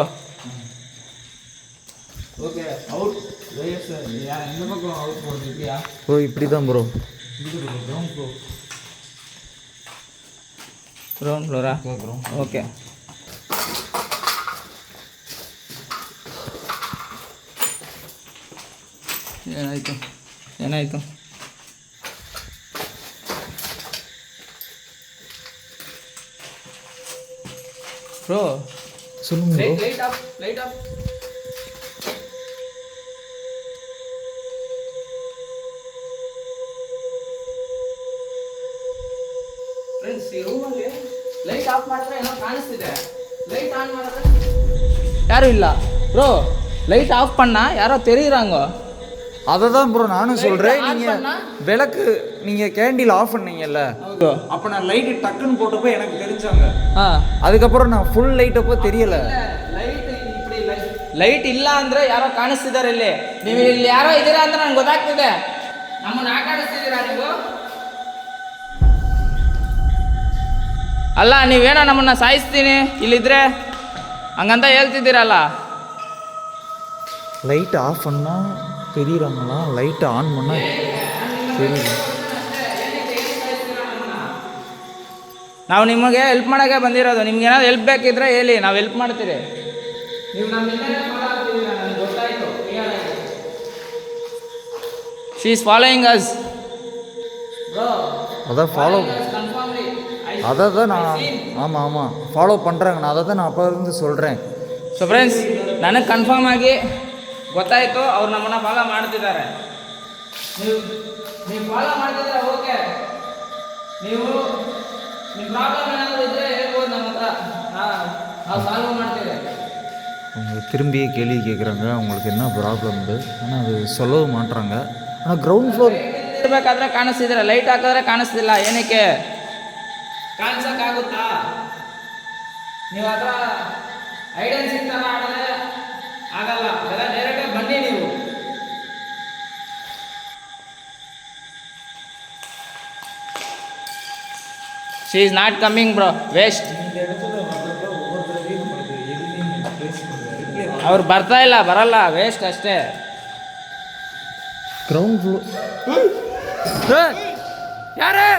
ಓಕೆ, ಔಟ್ ಹೆಂಗ ಬಗ್ಗೆ ಔಟ್ ಕೊಡ್ತಿದ್ಯಾ ப்ரோ? இப்படி தான் ப்ரோ. Ground flora? ಓಕೆ. ಏನಾಯಿತು? ಬ್ರೋ சொல்லுங்க ப்ரோ. Light off. ಫ್ರೆಂಡ್ಸ್, ಈ ರೂಮಲ್ಲಿ ಲೈಟ್ ಆಫ್ ಮಾಡಿದ್ರೆ ಏನೋ ಕಾಣಿಸ್ತಿದೆ, ಲೈಟ್ ಆನ್ ಮಾಡಿದ್ರೆ ಯಾರು ಇಲ್ಲ. ಬ್ರೋ லைட் ஆஃப் பண்ணா யாரோ தெரியுறாங்க. அதை தான் ப்ரோ நானும் சொல்கிறேன். நீங்கள் விளக்கு நீங்கள் கேண்டில் ஆஃப் பண்ணீங்கல்ல, அப்போ நான் லைட்டு டக்குன்னு போட்டப்போ எனக்கு தெரிஞ்சாங்க. அதுக்கப்புறம் நான் ಫುಲ್ ಲೈಟಪ್ಪೋ தெரியல. ಲೈಟ್ ಇಲ್ಲ ಅಂದರೆ ಯಾರೋ ಕಾಣಿಸ್ತಿದ್ದಾರೆ ಇಲ್ಲಿ. ನೀವು ಇಲ್ಲಿ ಯಾರೋ ಇದ್ದೀರಾ ಅಂತ ನನಗೆ ಗೊತ್ತಾಗ್ತಿದೆ. ನಮ್ಮನ್ನು ಆಟ ಆಡಿಸ್ತಿದ್ದೀರಾ ನೀವು? ಅಲ್ಲ, ನೀವೇನೋ ನಮ್ಮನ್ನು ಸಾಯಿಸ್ತೀನಿ ಇಲ್ಲಿದ್ರೆ ಹಂಗಂತ ಹೇಳ್ತಿದ್ದೀರಲ್ಲ. லைட் ஆஃப் பண்ணால் தெரியுறாங்களா, லைட் ஆன் பண்ணால் தெரியுது. ನಾವು ನಿಮಗೆ ಹೆಲ್ಪ್ ಮಾಡೋಕ್ಕೆ ಬಂದಿರೋದು. ನಿಮ್ಗೆ ಏನಾದ್ರು ಹೆಲ್ಪ್ ಬೇಕಿದ್ರೆ ಹೇಳಿ, ನಾವು ಹೆಲ್ಪ್ ಮಾಡ್ತೀರಿ. ನೀವು ಗೊತ್ತಾಯಿತು. She is following us. அதான் ஃபாலோ, அதை தான் நான் ஆமாம் ஃபாலோ பண்ணுறாங்க. நான் அதை தான் நான் அப்போ இருந்து சொல்கிறேன். ಸೊ ಫ್ರೆಂಡ್ಸ್, ನನಗೆ ಕನ್ಫರ್ಮ್ ಆಗಿ ಗೊತ್ತಾಯಿತು, ಅವ್ರು ನಮ್ಮನ್ನು ಫಾಲೋ ಮಾಡ್ತಿದ್ದಾರೆ. ನೀವು ಫಾಲೋ ಮಾಡ್ತಿದ್ರೆ ಓಕೆ. ನೀವು ನಿಮ್ಮ ಪ್ರಾಬ್ಲಮ್ ಏನಾದರೂ ಇದ್ದರೆ ಹೇಳ್ಬೋದು ನಮ್ಮ ಹತ್ರ, ನಾವು ಸಾಲ್ವ್ ಮಾಡ್ತೇವೆ. அவங்க திரும்பி கேள்வி கேட்குறாங்க, அவங்களுக்கு என்ன ப்ராப்ளம் ஆனால் அது சொல்லவும் மாட்டுறாங்க. ஆனால் ಗ್ರೌಂಡ್ ಫ್ಲೋರ್ ಇರಬೇಕಾದ್ರೆ ಕಾಣಿಸ್ತಿದ್ರೆ, ಲೈಟ್ ಹಾಕಿದ್ರೆ ಕಾಣಿಸ್ತಿಲ್ಲ. ಏನಕ್ಕೆ ಕಾಣಿಸೋಕ್ಕಾಗುತ್ತಾ? ನೀವು ಹತ್ರ ಐಡೆನ್ಸಿ ಥರ ಆಡಿದ್ರೆ ಆಗಲ್ಲ. ಅದೆಲ್ಲ ಡೈರೆಕ್ಟಾಗಿ ಬನ್ನಿ ನೀವು. She is not coming bro, waste. ಅವ್ರು ಬರ್ತಾ ಇಲ್ಲ, ಬರಲ್ಲ, ವೇಸ್ಟ್ ಅಷ್ಟೇ. ಗ್ರೌಂಡ್ ಫ್ಲೋರ್ ಯಾರೇ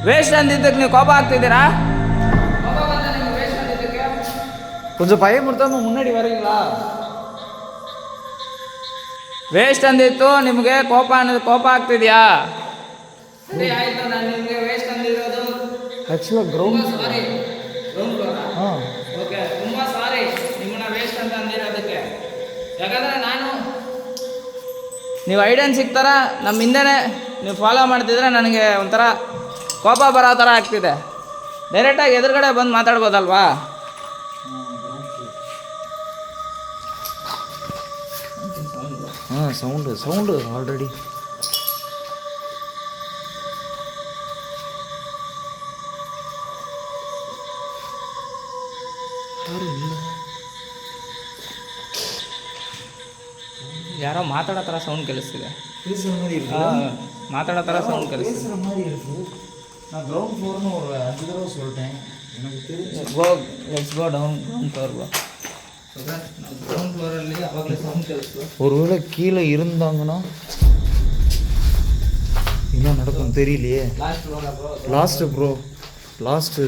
ವೇಸ್ಟ್ ಅಂದಿದ್ದಕ್ಕೆ ನೀವು ಕೋಪ ಆಗ್ತಿದ್ದೀರಾ? கொஞ்சம் பயமுறுத்தாம முன்னாடி வரீங்களா? ವೇಸ್ಟ್ ಅಂದಿತ್ತು, ನಿಮಗೆ ಕೋಪ ಆಗ್ತಿದ್ಯಾ? ಆಯ್ತು, ನಾನು ನಿಮಗೆ ವೇಸ್ಟ್ ಅಂದಿರೋದು ಆ್ಯಕ್ಚುಲಾಗಿ ಗ್ರೌಂಡ್ ಸಾರಿ. ಗ್ರೌಂಡ್ ಫ್ಲೋರಾ? ಹಾಂ, ಓಕೆ, ತುಂಬ ಸಾರಿ ನಿಮ್ಮನ್ನ ವೇಸ್ಟ್ ಅಂತ ಅಂದಿರೋದಕ್ಕೆ. ಯಾಕಂದರೆ ನೀವು ಐಡನ್ ಸಿಗ್ತಾರ ನಮ್ಮ ಹಿಂದೆನೇ ನೀವು ಫಾಲೋ ಮಾಡ್ತಿದ್ರೆ ನನಗೆ ಒಂಥರ ಕೋಪ ಬರೋ ಥರ ಆಗ್ತಿದೆ. ಡೈರೆಕ್ಟಾಗಿ ಎದುರುಗಡೆ ಬಂದು ಮಾತಾಡ್ಬೋದಲ್ವಾ? ಹಾಂ, ಸೌಂಡು ಆಲ್ರೆಡಿ. ಯಾರೋ ಮಾತಾಡೋ ಥರ ಸೌಂಡ್ ಕೇಳಿಸ್ತಿದೆ. ಮಾತಾಡೋ ಥರ ಸೌಂಡ್ ಕೇಳಿಸ್ತಿದೆ. நான் கிரவுண்ட் ஃப்ளோர்னு ஒரு 5 தடவை சொல்லிட்டேன். எனக்கு தெரிஞ்சு let's go down ground floor. Ground ಫ್ಲೋರಲ್ಲಿ ಅವಾಗಲೇ ಸೌಂಡ್ ಕೇಳಿಸ್ತು. ஒருவேளை கீழே இருந்தாங்கன்னா என்ன நடக்கும் தெரியலையே. Last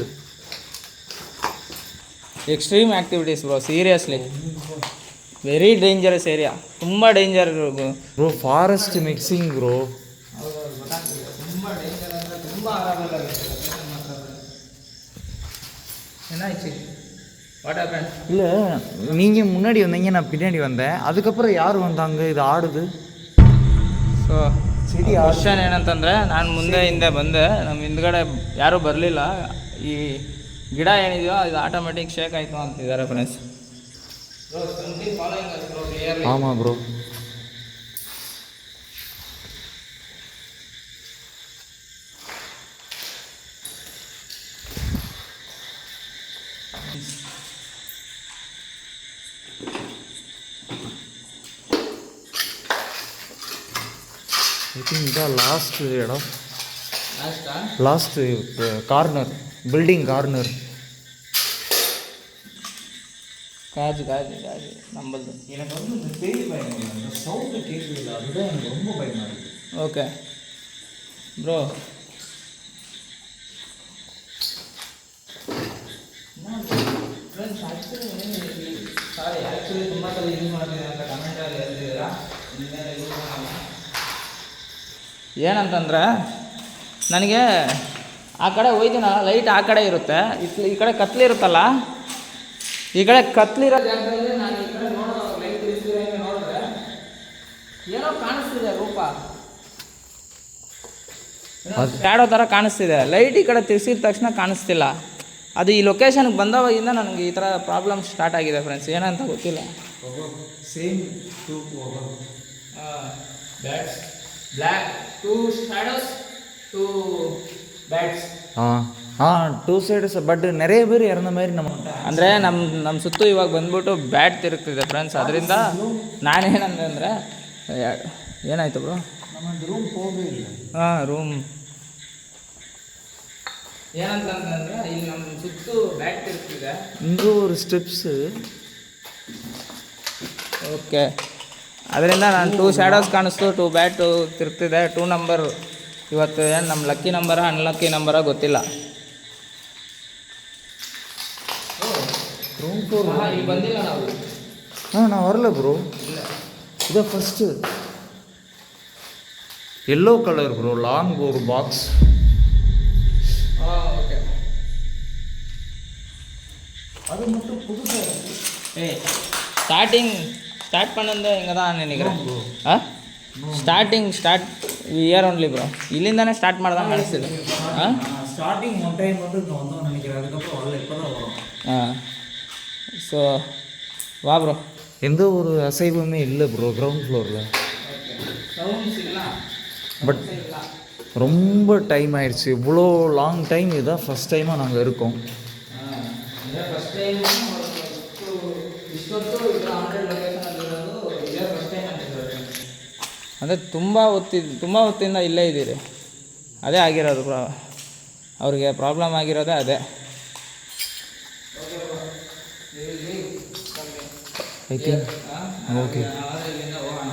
extreme activities bro, seriously very dangerous area, ತುಂಬ danger bro. Forest mixing bro. ತುಂಬ ಡೇಂಜರ್ ಅಂದರೆ ತುಂಬ ಆರಾಮಾಗಿದೆ. ಏನಾಯ್ತು? What happen? இல்லை, நீங்கள் முன்னாடி வந்தீங்க, நான் பின்னாடி வந்தேன். அதுக்கப்புறம் யார் வந்தாங்க? இது ಆಡುದು. ಸೊ ಸಿಟಿ ಕ್ವಶನ್ ಏನಂತಂದರೆ, ನಾನು ಮುಂದೆ ಹಿಂದೆ ಬಂದೆ, ನಮ್ಮ ಹಿಂದ್ಗಡೆ ಯಾರೂ ಬರಲಿಲ್ಲ. ಈ ಗಿಡ ಏನಿದೆಯೋ ಇದು ಆಟೋಮೆಟಿಕ್ ಶೇಕ್ ಆಯಿತು ಅಂತಿದ್ದಾರೆ ಫ್ರೆಂಡ್ಸ್. ஆமாம் ப்ரோ. ஐ திங்க் இதான் லாஸ்ட் இடம், last corner, building corner. Kaju kaju kaju நம்மளது. எனக்கு வந்து இந்த பேய் பயம் இல்லை, அந்த சவுண்டு கேட்குது, அதுதான் எனக்கு ரொம்ப பயமாக இருக்குது. ஓகே ப்ரோ, ಸಾರಿ ಆ್ಯಕ್ಚುಲಿ ತುಂಬ ಸಲ ಯೂಸ್ ಮಾಡ್ತಿದ್ದೀನಿ ಅಂತ ಕಮೆಂಟಲ್ಲಿ ಹೇಳ್ತಿದ್ದೀರಾ. ಏನಂತಂದರೆ, ನನಗೆ ಆ ಕಡೆ ಹೋಯ್ತೀನಲ್ಲ, ಲೈಟ್ ಆ ಕಡೆ ಇರುತ್ತೆ, ಈ ಕಡೆ ಕತ್ಲಿರುತ್ತಲ್ಲ, ಈ ಕಡೆ ಕತ್ಲಿರೋ ಜಾಗದಲ್ಲಿ ನಾನು ಈ ಕಡೆ ನೋಡೋ ಲೈಟ್ ಇರಿಸಿದ್ರೆ ನೋಡಿದ್ರೆ ಏನೋ ಕಾಣಿಸ್ತಿದೆ ರೂಪ, ಶ್ಯಾಡೋ ಥರ ಕಾಣಿಸ್ತಿದೆ. ಲೈಟ್ ಈ ಕಡೆ ತಿರ್ಸಿದ ತಕ್ಷಣ ಕಾಣಿಸ್ತಿಲ್ಲ. ಅದು ಈ ಲೊಕೇಶನ್ಗೆ ಬಂದವಾಗಿಂದ ನನಗೆ ಈ ಥರ ಪ್ರಾಬ್ಲಮ್ ಸ್ಟಾರ್ಟ್ ಆಗಿದೆ ಫ್ರೆಂಡ್ಸ್, ಏನಂತ ಗೊತ್ತಿಲ್ಲ. Same two bats, black, 2 shadows 2 bats. Two sides. But நிறைய பேர் ಇறந்த மாதிரி ನಮ್ಮ ಅಂದರೆ ನಮ್ಮ ಸುತ್ತು ಇವಾಗ ಬಂದ್ಬಿಟ್ಟು ಬ್ಯಾಟ್ ತಿರುಗ್ತಿದೆ ಫ್ರೆಂಡ್ಸ್. ಅದರಿಂದ ನಾನೇನಂದರೆ ಏನಾಯ್ತು ಬ್ರೋ? ನಮ್ಮ ರೂಮ್ ಹೋಗೇ ಇಲ್ಲ. ರೂಮ್ ಏನಂತಂದ್ರೆ ಇಲ್ಲಿ ನಮ್ಮ ಸುತ್ತು ಬ್ಯಾಟ್ ತಿರುಗ್ತಿದೆ. ಇಂದು ஒரு ಸ್ಟೆಪ್ಸು. ಓಕೆ, ಅದರಿಂದ ನಾನು 2 shadows ಕಾಣಿಸ್ತು, 2 ಬ್ಯಾಟು ತಿರುಗ್ತಿದೆ. 2 ನಂಬರ್ ಇವತ್ತು ಏನು ನಮ್ಮ ಲಕ್ಕಿ ನಂಬರಾ ಅನ್ಲಕ್ಕಿ ನಂಬರಾ ಗೊತ್ತಿಲ್ಲ. ಇಲ್ಲಿ ಬಂದಿಲ್ಲ ನಾವು. நான் வரல ப்ரோ. இதான் first yellow colour bro, long ஒரு பாக்ஸ். ஓகே, அது மட்டும் சரி ஸ்டார்ட் பண்ணது இங்கே தான் நினைக்கிறேன் ಸ್ಟಾರ್ಟ್ ಇಯರ್ ಓನ್ಲಿ ಬ್ರೋ ಇಲ್ಲಿಂದಾನೇ ಸ್ಟಾರ್ಟ್ ಮಾಡ್ದಂಗೆ ಅನಿಸ್ತಿದೆ ஸ்டார்டிங் ஒன் டைம் வந்து இங்கே வந்தோம்னு நினைக்கிறேன், அதுக்கப்புறம் வரல, இப்போ தான் வரும். ஸோ வா ப்ரோ. எந்த ஒரு அசைவுமே இல்லை ப்ரோ கிரவுண்ட் ஃப்ளோரில். பட் ரொம்ப டைம் ஆயிடுச்சு, இவ்வளோ லாங் டைம். இதுதான் ஃபஸ்ட் டைமாக நாங்கள் இருக்கோம். ಅಂದರೆ ತುಂಬ ಹೊತ್ತಿಂದ ಇಲ್ಲೇ ಇದ್ದೀರಿ. ಅದೇ ಆಗಿರೋದು ಅವ್ರಿಗೆ ಪ್ರಾಬ್ಲಮ್ ಆಗಿರೋದೇ ಅದೇ. ಓಕೆ. ಇಲ್ಲಿಂದ ಹೋಗೋಣ.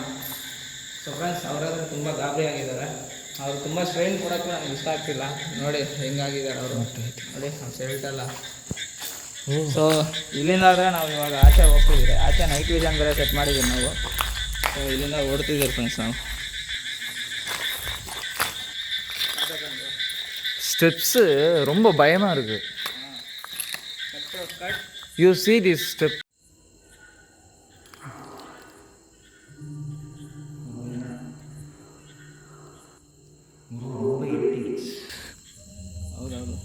ಸೊ ಫ್ರೆಂಡ್ಸ್, ಅವರಾದ್ರೆ ತುಂಬ ಗಾಬರಿ ಆಗಿದ್ದಾರೆ. ಅವ್ರು ತುಂಬ ಸ್ಟ್ರೈನ್ ಕೊಡೋಕ್ಕೂ ನನಗೆ ಇಷ್ಟ ಆಗ್ತಿಲ್ಲ. ನೋಡಿ ಹೆಂಗಾಗಿದ್ದಾರೆ ಅವರು, ನೋಡಿ ಶೆಲ್ಟಲ್ಲ. ಸೊ ಇಲ್ಲಿಂದ ಆದರೆ ನಾವು ಇವಾಗ ಆಚೆ ಹೋಗ್ತಿದ್ದೀರಿ. ಆಚೆ ನೈಟ್ ವಿಷನ್ ಬೇರೆ ಸೆಟ್ ಮಾಡಿದ್ದೀವಿ ನಾವು. ಸೊ ಇಲ್ಲಿಂದ ಓಡ್ತಿದ್ದೀರಿ ಫ್ರೆಂಡ್ಸ್ ನಾವು. ஸ்டெப்ஸு ரொம்ப பயமாக இருக்குது. You see this step. ரொம்ப இரிட்டேட்ஸ். ಹೌದೌದು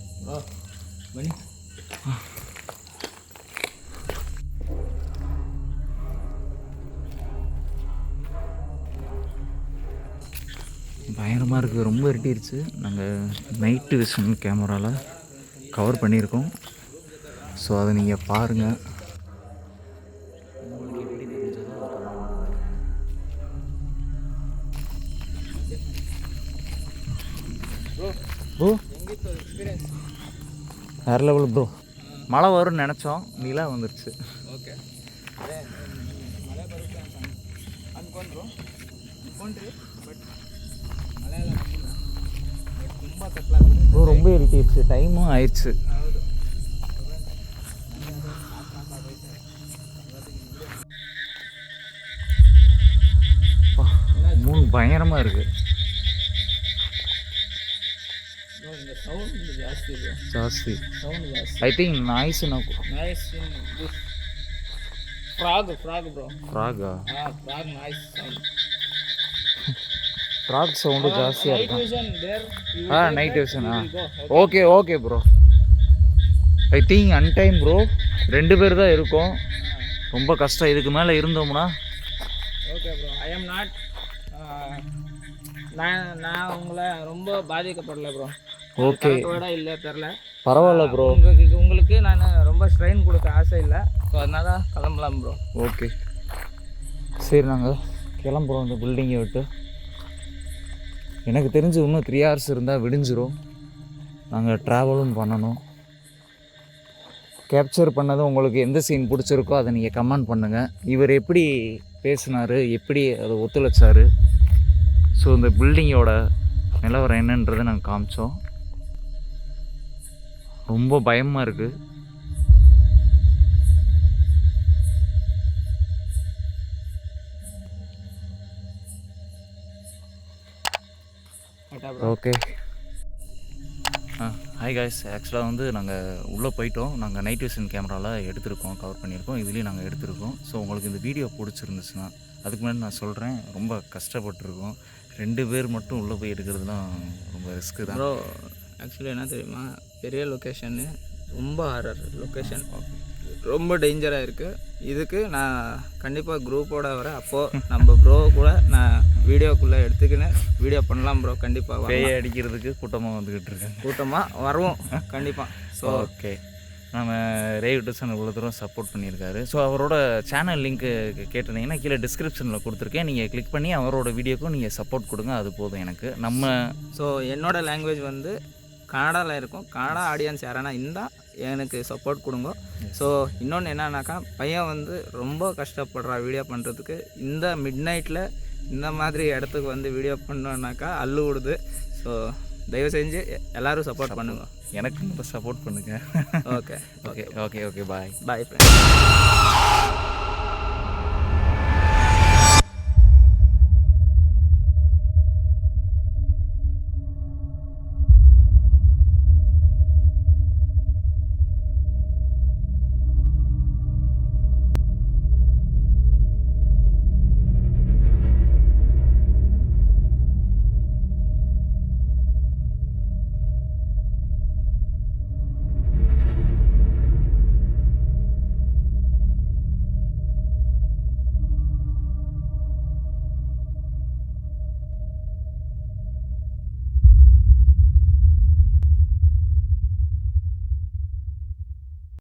ಬನ್ನಿ. பயங்கரமாக இருக்குது, ரொம்ப இருட்டிடுச்சு. நாங்கள் நைட்டு விஷன் கேமராவில் கவர் பண்ணியிருக்கோம். ஸோ அதை நீங்கள் பாருங்கள். ப்ரோ வேறு லெவல் ப்ரோ. மழை வரும்னு நினச்சோம், நிலா வந்துருச்சு. ಓಕೆ, ಅದೇ ಮಳೆ ಬರುತ್ತೆ ಅಂತ ಅನ್ಕೊಂಡ್ರಿ, ಬಟ್ ಮಳೆ ಎಲ್ಲ ಬಂದಿಲ್ಲ. ಬಟ್ ತುಂಬ ಕತ್ಲಾಗ್ತದೆ ப்ரோ, ரொம்ப இருட்டிடுச்சு, டைமும் ஆயிடுச்சு. ಹೌದು. மூணு பயங்கரமாக இருக்குது. இந்த சவுண்ட் ಜಾಸ್ತಿ ಇದೆ. ಜಾಸ್ತಿ ಸೌಂಡ್ ಜಾಸ್ತಿ. ಐ ಥಿಂಕ್ ನಾಯ್ಸ್ ನಾವು noise in this frog bro. ಫ್ರಾಗಾ? Frog noise sound. Frog sound ಜಾಸ್ತಿ ಆಯ್ತು. Night vision. Okay okay bro. I think அன்டைம் ப்ரோ. 2 பேர் தான் இருக்கோம். ரொம்ப கஷ்டம். இதுக்கு மேலே இருந்தோம்னா okay bro. I am not நான் உங்களை ரொம்ப பாதிக்கப்படல ப்ரோ. ஓகே, விட இல்லை தெரில, பரவாயில்ல ப்ரோ. உங்களுக்கு நான் ரொம்ப ஸ்ட்ரெயின் கொடுக்க ஆசை இல்லை. ஸோ அதனால கிளம்பலாம் ப்ரோ. ஓகே, சரி நாங்கள் கிளம்புறோம் இந்த பில்டிங்கை விட்டு. எனக்கு தெரிஞ்சு இன்னும் 3 hours இருந்தால் விடிஞ்சிரும். நாங்கள் ட்ராவலும் பண்ணணும். கேப்சர் பண்ணது உங்களுக்கு எந்த சீன் பிடிச்சிருக்கோ அதை நீங்கள் கமெண்ட் பண்ணுங்கள். இவர் எப்படி பேசினார், எப்படி அதை ஒத்துழைச்சார். ஸோ இந்த பில்டிங்கோட நிலவரம் என்னன்றதை நாங்கள் காமிச்சோம். ரொம்ப பயமாக இருக்குது. ஓகே. ஹாய் காய்ஸ், ஆக்சுவலாக வந்து நாங்கள் உள்ளே போயிட்டோம். நாங்கள் நைட் விஷன் கேமராவில் எடுத்திருக்கோம், கவர் பண்ணியிருக்கோம், இதுலேயும் நாங்கள் எடுத்திருக்கோம். ஸோ உங்களுக்கு இந்த வீடியோ பிடிச்சிருந்துச்சுன்னா, அதுக்கு முன்னாடி நான் சொல்கிறேன், ரொம்ப கஷ்டப்பட்டுருக்கோம். 2 பேர் மட்டும் உள்ளே போய் எடுக்கிறதுலாம் ரொம்ப ரிஸ்க்கு தான் ப்ரோ. ஆக்சுவலி என்ன தெரியுமா, பெரிய லொக்கேஷனு, ரொம்ப ஹாரர் லொக்கேஷன், ரொம்ப டேஞ்சராக இருக்குது. இதுக்கு நான் கண்டிப்பாக குரூப்போடு வரேன். அப்போது நம்ம ப்ரோ கூட நான் வீடியோக்குள்ளே எடுத்துக்கின்னு வீடியோ பண்ணலாம் ப்ரோ. கண்டிப்பாக பேயை அடிக்கிறதுக்கு கூட்டமாக வந்துக்கிட்டு இருக்கேன். கூட்டமாக வருவோம் கண்டிப்பாக. ஸோ ஓகே, நம்ம ரேவிட்டர்ஸன் இவ்வளோ தூரம் சப்போர்ட் பண்ணியிருக்காரு. ஸோ அவரோட சேனல் லிங்க்கு கேட்டிருந்தீங்கன்னா கீழே டிஸ்கிரிப்ஷனில் கொடுத்துருக்கேன். நீங்கள் கிளிக் பண்ணி அவரோட வீடியோக்கும் நீங்கள் சப்போர்ட் கொடுங்க, அது போதும் எனக்கு. ஸோ என்னோடய லாங்குவேஜ் வந்து கன்னடாவில் இருக்கும். கன்னடா ஆடியன்ஸ் யாரானா இருந்தால் எனக்கு சப்போர்ட் கொடுங்க. ஸோ இன்னொன்று என்னன்னாக்கா, பையன் வந்து ரொம்ப கஷ்டப்படுறா வீடியோ பண்ணுறதுக்கு. இந்த மிட் நைட்டில் இந்த மாதிரி இடத்துக்கு வந்து வீடியோ பண்ணோன்னாக்கா அள்ளு விடுது. ஸோ தயவு செஞ்சு எல்லோரும் சப்போர்ட் பண்ணுங்க. எனக்கு மட்டும் சப்போர்ட் பண்ணுங்கள். Okay okay okay okay bye bye friends.